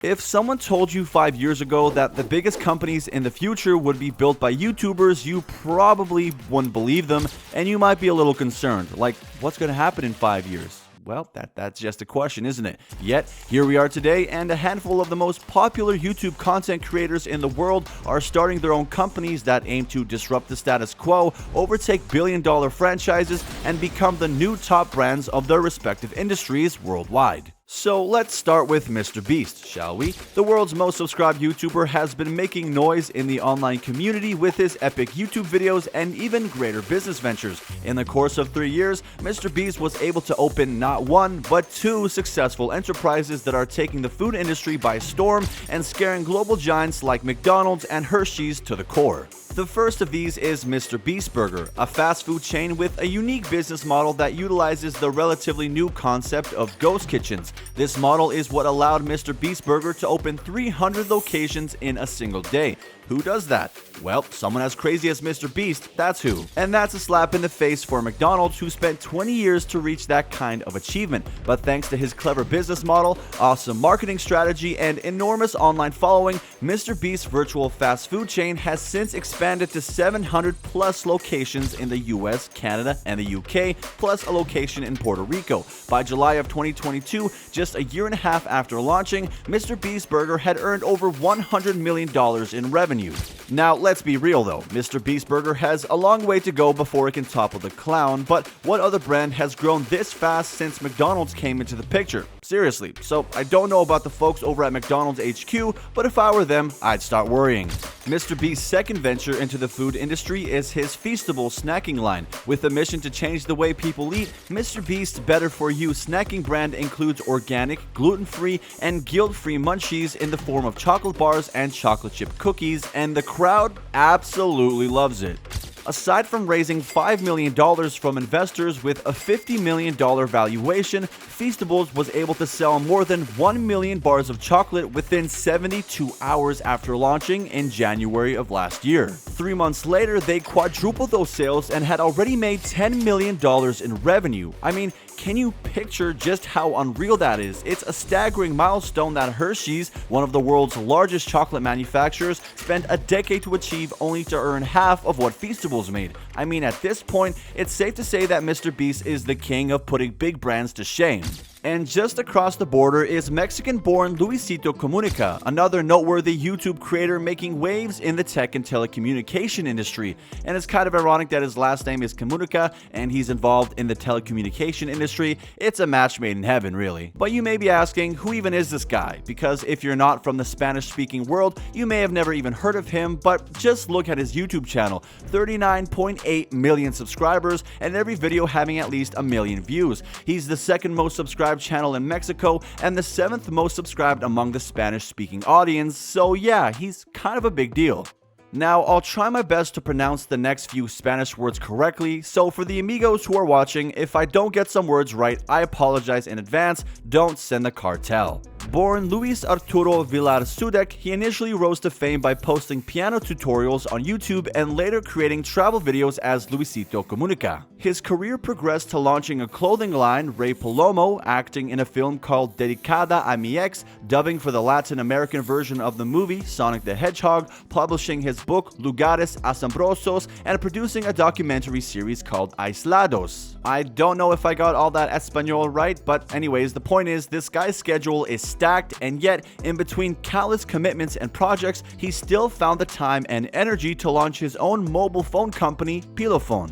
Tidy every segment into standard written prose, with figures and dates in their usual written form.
If someone told you 5 years ago that the biggest companies in the future would be built by YouTubers, you probably wouldn't believe them, and you might be a little concerned. Like, what's going to happen in 5 years? Well, that's just a question, isn't it? Yet, here we are today, and a handful of the most popular YouTube content creators in the world are starting their own companies that aim to disrupt the status quo, overtake billion-dollar franchises, and become the new top brands of their respective industries worldwide. So let's start with MrBeast, shall we? The world's most subscribed YouTuber has been making noise in the online community with his epic YouTube videos and even greater business ventures. In the course of 3 years, MrBeast was able to open not one, but 2 successful enterprises that are taking the food industry by storm and scaring global giants like McDonald's and Hershey's to the core. The first of these is MrBeast Burger, a fast food chain with a unique business model that utilizes the relatively new concept of ghost kitchens. This model is what allowed MrBeast Burger to open 300 locations in a single day. Who does that? Well, someone as crazy as MrBeast, that's who. And that's a slap in the face for McDonald's, who spent 20 years to reach that kind of achievement. But thanks to his clever business model, awesome marketing strategy, and enormous online following, MrBeast's virtual fast food chain has since expanded to 700 plus locations in the US, Canada, and the UK, plus a location in Puerto Rico. By July of 2022, just a year and a half after launching, MrBeast Burger had earned over $100 million in revenue. Now, let's be real though, MrBeast Burger has a long way to go before it can topple the clown, but what other brand has grown this fast since McDonald's came into the picture? Seriously, so I don't know about the folks over at McDonald's HQ, but if I were them, I'd start worrying. MrBeast's second venture into the food industry is his Feastable snacking line. With a mission to change the way people eat, MrBeast's Better For You snacking brand includes organic, gluten-free, and guilt-free munchies in the form of chocolate bars and chocolate chip cookies, and the crowd absolutely loves it. Aside from raising $5 million from investors with a $50 million valuation, Feastables was able to sell more than 1 million bars of chocolate within 72 hours after launching in January of last year. 3 months later, they quadrupled those sales and had already made $10 million in revenue. I mean, can you picture just how unreal that is? It's a staggering milestone that Hershey's, one of the world's largest chocolate manufacturers, spent a decade to achieve only to earn half of what Feastables made. I mean, at this point, it's safe to say that MrBeast is the king of putting big brands to shame. And just across the border is Mexican-born Luisito Comunica, another noteworthy YouTube creator making waves in the tech and telecommunication industry. And it's kind of ironic that his last name is Comunica and he's involved in the telecommunication industry. It's a match made in heaven, really. But you may be asking, who even is this guy? Because if you're not from the Spanish-speaking world, you may have never even heard of him, but just look at his YouTube channel. 39.8 million subscribers, and every video having at least 1 million views. He's the second most subscribed channel in Mexico and the 7th most subscribed among the Spanish-speaking audience, so yeah, he's kind of a big deal. Now, I'll try my best to pronounce the next few Spanish words correctly, so for the amigos who are watching, if I don't get some words right, I apologize in advance. Don't send the cartel. Born Luis Arturo Villar Sudek, he initially rose to fame by posting piano tutorials on YouTube and later creating travel videos as Luisito Comunica. His career progressed to launching a clothing line, Rey Palomo, acting in a film called Dedicada a mi ex, dubbing for the Latin American version of the movie Sonic the Hedgehog, publishing his book Lugares Asombrosos, and producing a documentary series called Aislados. I don't know if I got all that Espanol right, but anyways, the point is this guy's schedule is stacked, and yet in between countless commitments and projects, he still found the time and energy to launch his own mobile phone company, Pilofon.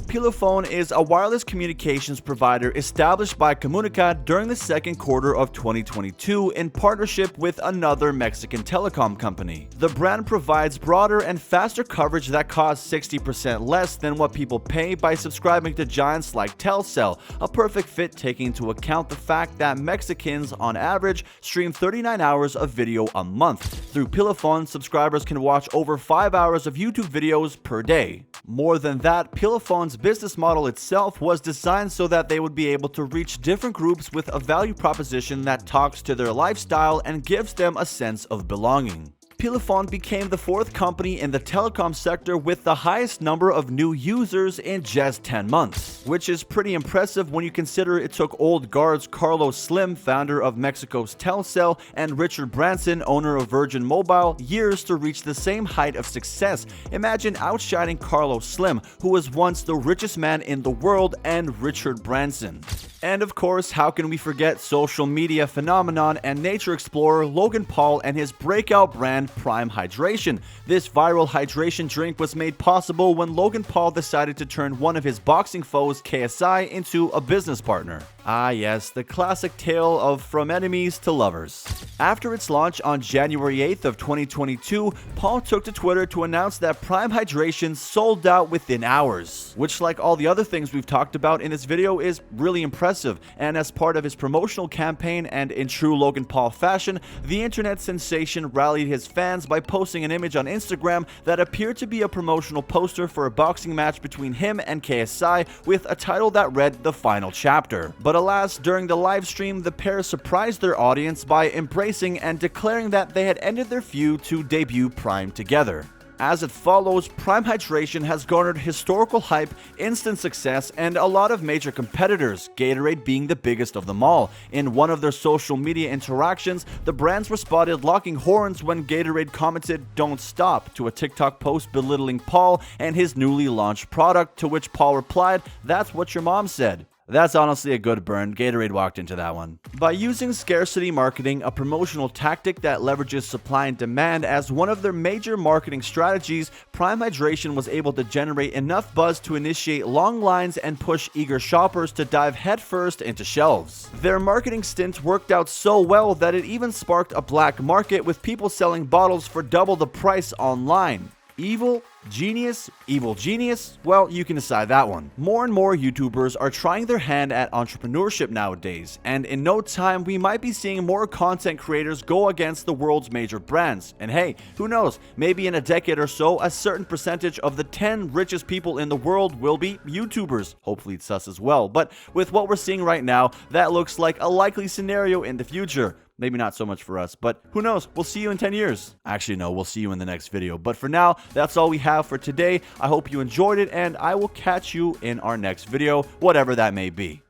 Pilofon is a wireless communications provider established by Comunica during the second quarter of 2022 in partnership with another Mexican telecom company. The brand provides broader and faster coverage that costs 60% less than what people pay by subscribing to giants like Telcel, a perfect fit taking into account the fact that Mexicans on average stream 39 hours of video a month. Through Pilofon, subscribers can watch over 5 hours of YouTube videos per day. More than that, Pilofon's business model itself was designed so that they would be able to reach different groups with a value proposition that talks to their lifestyle and gives them a sense of belonging. Pelephone became the fourth company in the telecom sector with the highest number of new users in just 10 months, which is pretty impressive when you consider it took old guards Carlos Slim, founder of Mexico's Telcel, and Richard Branson, owner of Virgin Mobile, years to reach the same height of success. Imagine outshining Carlos Slim, who was once the richest man in the world, and Richard Branson. And of course, how can we forget social media phenomenon and nature explorer Logan Paul and his breakout brand Prime Hydration. This viral hydration drink was made possible when Logan Paul decided to turn one of his boxing foes, KSI, into a business partner. Ah yes, the classic tale of from enemies to lovers. After its launch on January 8th of 2022, Paul took to Twitter to announce that Prime Hydration sold out within hours, which, like all the other things we've talked about in this video, is really impressive. And as part of his promotional campaign and in true Logan Paul fashion, the internet sensation rallied his fans by posting an image on Instagram that appeared to be a promotional poster for a boxing match between him and KSI with a title that read "The Final Chapter." But alas, during the live stream, the pair surprised their audience by embracing and declaring that they had ended their feud to debut Prime together. As it follows, Prime Hydration has garnered historical hype, instant success, and a lot of major competitors, Gatorade being the biggest of them all. In one of their social media interactions, the brands were spotted locking horns when Gatorade commented "Don't stop" to a TikTok post belittling Paul and his newly launched product, to which Paul replied, "That's what your mom said." That's honestly a good burn. Gatorade walked into that one. By using scarcity marketing, a promotional tactic that leverages supply and demand as one of their major marketing strategies, Prime Hydration was able to generate enough buzz to initiate long lines and push eager shoppers to dive headfirst into shelves. Their marketing stint worked out so well that it even sparked a black market with people selling bottles for double the price online. Evil? Genius? Evil genius? Well, you can decide that one. More and more YouTubers are trying their hand at entrepreneurship nowadays, and in no time we might be seeing more content creators go against the world's major brands. And hey, who knows, maybe in a decade or so, a certain percentage of the 10 richest people in the world will be YouTubers. Hopefully it's us as well, but with what we're seeing right now, that looks like a likely scenario in the future. Maybe not so much for us, but who knows? We'll see you in 10 years. Actually, no, we'll see you in the next video. But for now, that's all we have for today. I hope you enjoyed it, and I will catch you in our next video, whatever that may be.